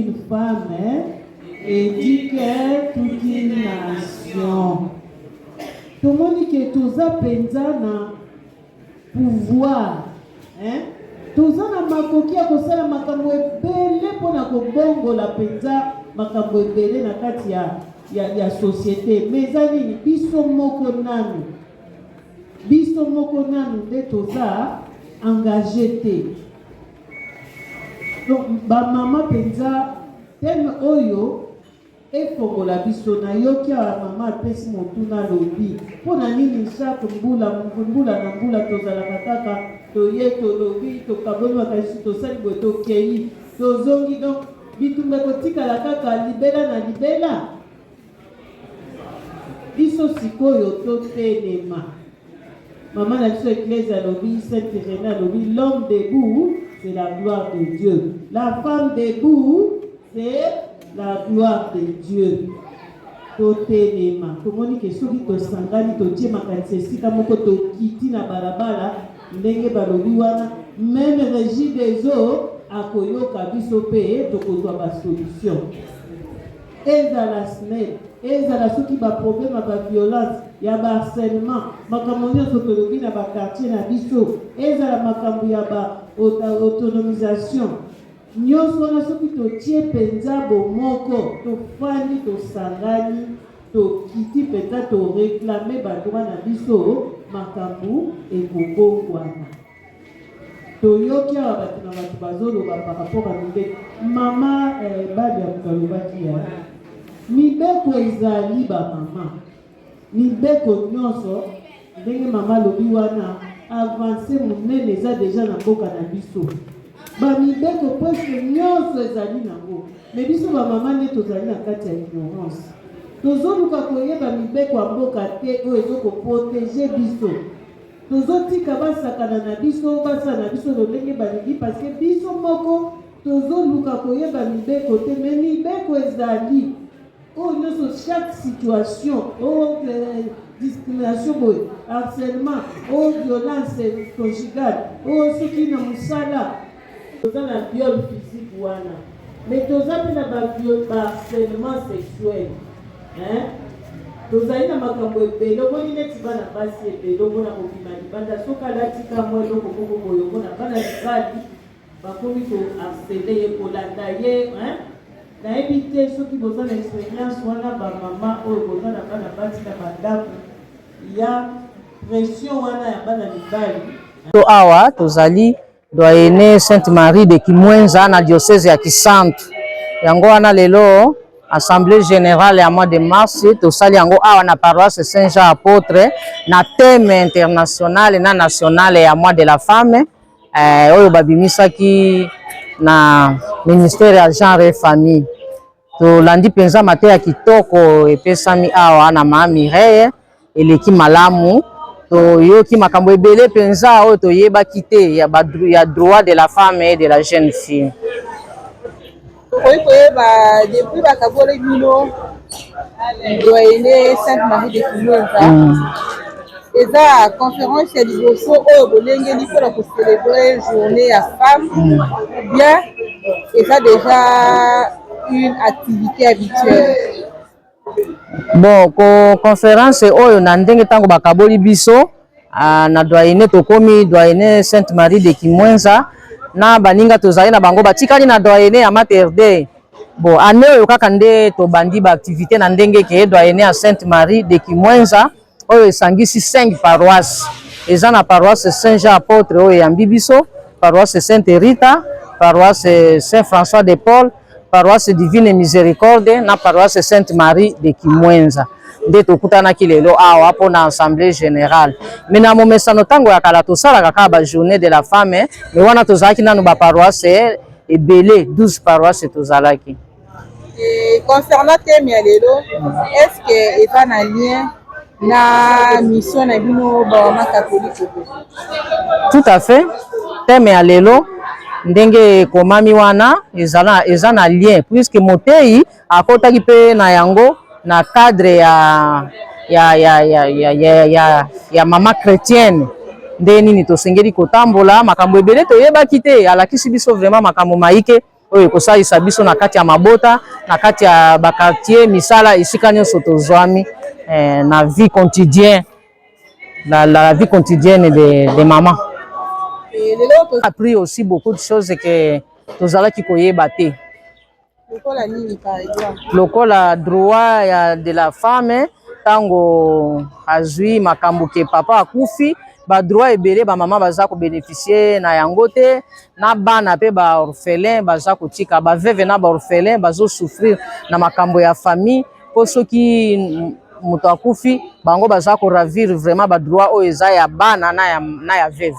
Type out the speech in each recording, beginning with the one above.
qu'une femme éduque toute une nation. Tout le monde qui est tous à na pouvoir. Tous à makoki à kosala makambo ebele pona kobongo la penza makambo ebele na kati ya société. Mais zani biso moko nanu de toza engagé te. Donc ba mama penza teme oyo efongola biso na yoki ya mama pesi motuna lobi pona nini chaque mbula na mbula tozalaka kaka toye tolobi tokaboli makasi tosali boye tokei tozongi. Donc bitumba kotikala kaka libela na libela biso sikoyo totelema. Maman a dit l'église à l'obéi, Sainte Irénée à l'obéi, l'homme debout, c'est la gloire de Dieu. La femme debout, c'est la gloire de Dieu. Totelema. Comment on dit que soki to sangani to tie makanisi sika moko to kiti na barabara ndenge balobi wana même régie des eaux akoyoka biso pe tokozwa ba solution. Ezala snel, ezala soki ba problème ba violence ya ba harcèlement makambo nyonso tolobi na ba quartier na biso ezala makambo ya ba autonomisation nyonso wana soki totie penza bomoko tofandi tosangani tokiti penza toreklame badroit na biso makambo ekobongwana. Toyoki awa bato na bato bazoloba par rapport à mibeko mama babi ya mokalobaki ya mibeko ezali bamama mibeko nyonso ndenge mama lobi wana avance monene eza deja na mboka na biso bamibeko presque nyonso ezali nango me biso bamama nde tozali na kati ya ignorance tozoluka koyeba mibeko ya mboka te oyo ezokoprotege biso tozotika basakana na biso basala na biso lolenge balingi parce que biso moko tozoluka koyeba mibeko te me mibeko ezali oyo nyonso chaque situation oyo discrimination boye harcèlement oyo violence conjugale oyo soki na mosala toza na viol physique wana mais toza mpe na baharcèlement sexuel tozali na makambo ebele omoni neti bana basi ebele omona kobima libanda soki alatika mwa eloko moko boye omona bana libali bakomi koharcele ye kolanda ye nayebi te soki boza na expérience wana bamama oyo boza na bana basi na bandako ya pression wana ya bana libali. To awa tozali doyenne Sainte Marie de Kimwenza na diocèse ya Kisantu yango wana lelo Assemblée générale à mois de mars, tout ça, à la paroisse Saint-Jean Apôtre, na thème international et national et à mois de la femme, au babimisa qui na ministère à genre et famille. To lundi penza matin à kitoko et pesami awa na mami reye et l'équipe malamu. To yo ki makambo ebele penza o to yeba kité ya droit de la femme et de la jeune fille. Depuis bakabole bino doyenne Sainte Marie de Kimwenza eza conférence ya liboso oyo bolengeli mpona célébrer journée ya femme bien eza déjà une activité habituelle. Bon ko conférence oyo na ndenge tango bakaboli biso na doyenne tokomi doyenne Sainte Marie de Kimwenza na baninga tozali na bango batikali na doyenne ya Mater Dei. Bon ane oyo kaka nde tobandi ba activité na ndenge ke doyenne ya Sainte Marie de Kimwenza oyo esangisi 5 paroisses. Eza na paroisse Saint-Jean Apôtre oyo ya Mbibiso, paroisse Sainte Rita, paroisse Saint-François de Paul, paroisse Divine Miséricorde na paroisse Sainte Marie de Kimwenza. Nde tokutanaki lelo awa mpona assemblée générale. Mais na momesano ntango ya kala tosalaka kaka ba journée de la femme, mais wana tozalaki nanu ba paroisse ebele 12 paroisses tozalaki. Et concernant thème ya lelo, est-ce que eza na lien na mission na bino ba mama catholique? Tout à fait. Thème ya lelo ndenge komami wana eza na lien puisque motei akotaki pe na yango na cadre ya mama chrétienne nde nini tosengeli kotambola makambo ebele toyebaki te alakisi biso vraiment makambo maike oyo ekosalisa biso na kati ya mabota, na kati ya bakartier, misala esika nyonso tozwami na vie quotidienne, la vie quotidienne des mamans. Et les autres, On a appris aussi beaucoup de choses que tozalaki koyeba te. lokola nini par exemple? Lokola droit ya de la femme tango azwi makambo ke papa akufi, ba droit ebele ba mama baza ko bénéficier na yango te, na bana pe ba orphelin baza kotika, ba veuve na ba orphelin bazo souffrir na makambo ya famille, po soki moto akufi bango baza ko ravir vraiment ba droit oyo eza ya bana na ya veuve.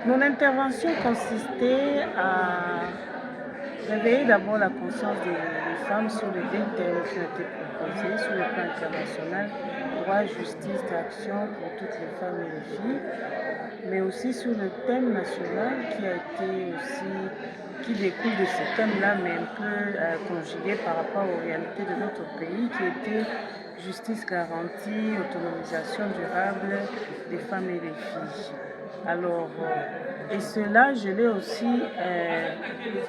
Mon intervention consistait à réveiller d'abord la conscience des femmes sur les deux thèmes qui ont été proposés sur le plan international, droit, justice, action pour toutes les femmes et les filles, mais aussi sur le thème national qui a été aussi, qui découle de ce thème-là, mais un peu conjugué par rapport aux réalités de notre pays, qui était justice garantie, autonomisation durable des femmes et des filles. Alors, et cela, je l'ai aussi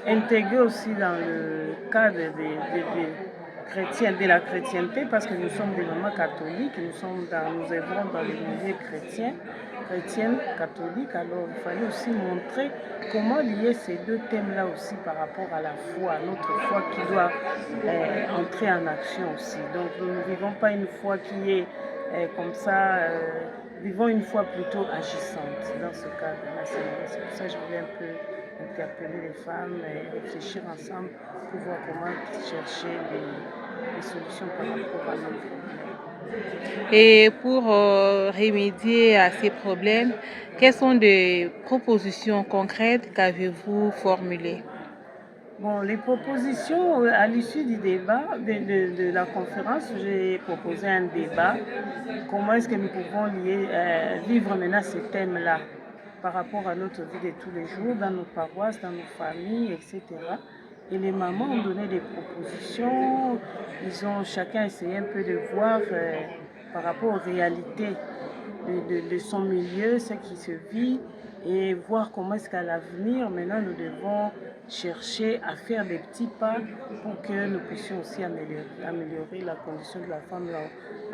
intégré aussi dans le cadre de la chrétienté, parce que nous sommes des mamans catholiques, nous œuvrons dans le milieu chrétienne, catholique, alors il fallait aussi montrer comment lier ces deux thèmes-là aussi par rapport à la foi, notre foi qui doit entrer en action aussi. Donc nous ne vivons pas une foi qui est comme ça, vivons une foi plutôt agissante dans ce cadre-là. C'est pour ça que je voulais un peu interpeller les femmes et réfléchir ensemble pour voir comment chercher des solutions par rapport à nos problèmes. Et pour remédier à ces problèmes, quelles sont des propositions concrètes qu'avez-vous formulées? Bon, les propositions, à l'issue du débat, de la conférence, j'ai proposé un débat. Comment est-ce que nous pouvons vivre maintenant ces thèmes-là par rapport à notre vie de tous les jours, dans nos paroisses, dans nos familles, etc. Et les mamans ont donné des propositions. Ils ont chacun essayé un peu de voir par rapport aux réalités de son milieu, ce qui se vit, et voir comment est-ce qu'à l'avenir, maintenant, nous devons chercher à faire des petits pas pour que nous puissions aussi améliorer la condition de la femme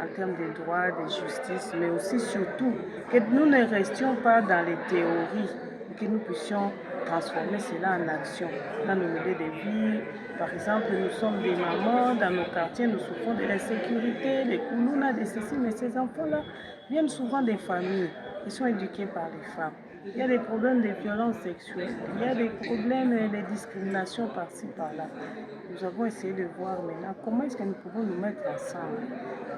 en termes de droits, de justice, mais aussi surtout que nous ne restions pas dans les théories, que nous puissions transformer cela en action dans nos milieux de vie. Par exemple, nous sommes des mamans, dans nos quartiers, nous souffrons de l'insécurité, les koulouna, de ceci, mais ces enfants-là viennent souvent des familles, ils sont éduqués par les femmes. Il y a des problèmes de violence sexuelle, il y a des problèmes de discrimination par-ci, par-là. Nous avons essayé de voir maintenant comment est-ce que nous pouvons nous mettre ensemble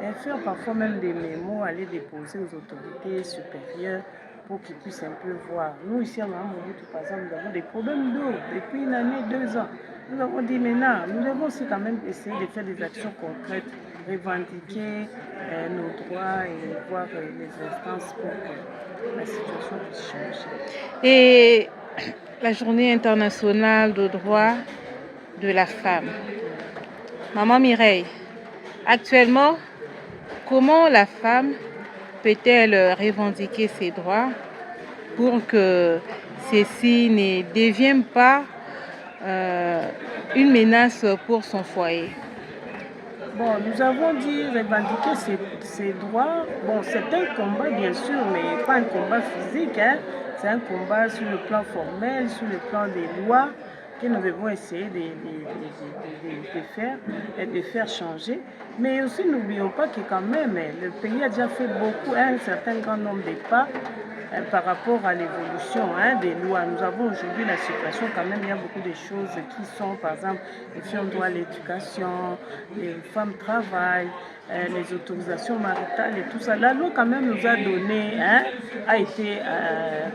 et faire parfois même des mémos, aller déposer aux autorités supérieures pour qu'ils puissent un peu voir. Nous, ici à Mahamoudou, par exemple, nous avons des problèmes d'eau depuis une année, 2 ans. Nous avons dit maintenant, nous devons aussi quand même essayer de faire des actions concrètes, revendiquer nos droits et voir les instances pour que la situation puisse changer. Et la journée internationale de droit de la femme. Maman Mireille, actuellement, comment la femme peut-elle revendiquer ses droits pour que ceci ne devienne pas une menace pour son foyer? Bon, nous avons dit revendiquer ces droits. Bon, c'est un combat bien sûr, mais pas un combat physique. Hein. C'est un combat sur le plan formel, sur le plan des lois que nous devons essayer de faire changer. Mais aussi, n'oublions pas que quand même, le pays a déjà fait beaucoup, un certain grand nombre de pas par rapport à l'évolution des lois. Nous avons aujourd'hui la situation quand même, il y a beaucoup de choses qui sont, par exemple, les filles ont droit à l'éducation, les femmes travaillent, les autorisations maritales et tout ça. La loi quand même nous a donné, a été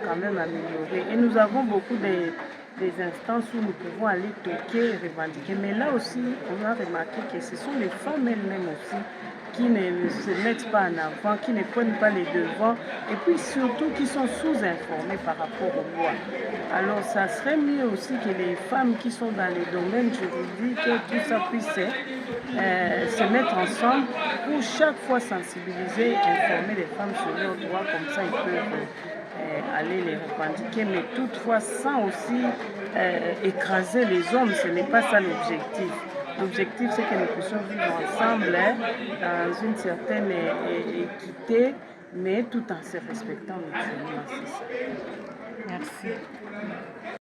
quand même améliorée. Et nous avons beaucoup des instances où nous pouvons aller toquer et revendiquer. Mais là aussi, on a remarqué que ce sont les femmes elles-mêmes aussi qui ne se mettent pas en avant, qui ne prennent pas les devants, et puis surtout qui sont sous-informées par rapport aux lois. Alors ça serait mieux aussi que les femmes qui sont dans les domaines juridiques, tout ça puisse se mettre ensemble pour chaque fois sensibiliser, informer les femmes sur leurs droits, comme ça ils peuvent aller les revendiquer, mais toutefois sans aussi écraser les hommes. Ce n'est pas ça l'objectif. L'objectif, c'est que nous puissions vivre ensemble dans une certaine équité, mais tout en se respectant mutuellement. C'est ça. Merci.